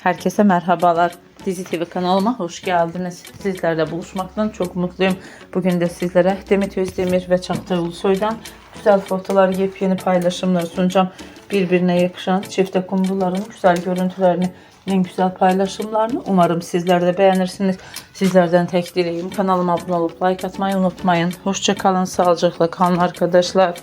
Herkese merhabalar. Dizi TV kanalıma hoş geldiniz. Sizlerle buluşmaktan çok mutluyum. Bugün de sizlere Demet, Ozdemir ve Cagatay Ulusoy'dan güzel fotoğraflar, yepyeni paylaşımlar sunacağım. Birbirine yakışan çifte kumruların güzel görüntülerini, en güzel paylaşımlarını umarım sizler de beğenirsiniz. Sizlerden tek dileğim kanalıma abone olup like atmayı unutmayın. Hoşça kalın, sağlıcakla kalın arkadaşlar.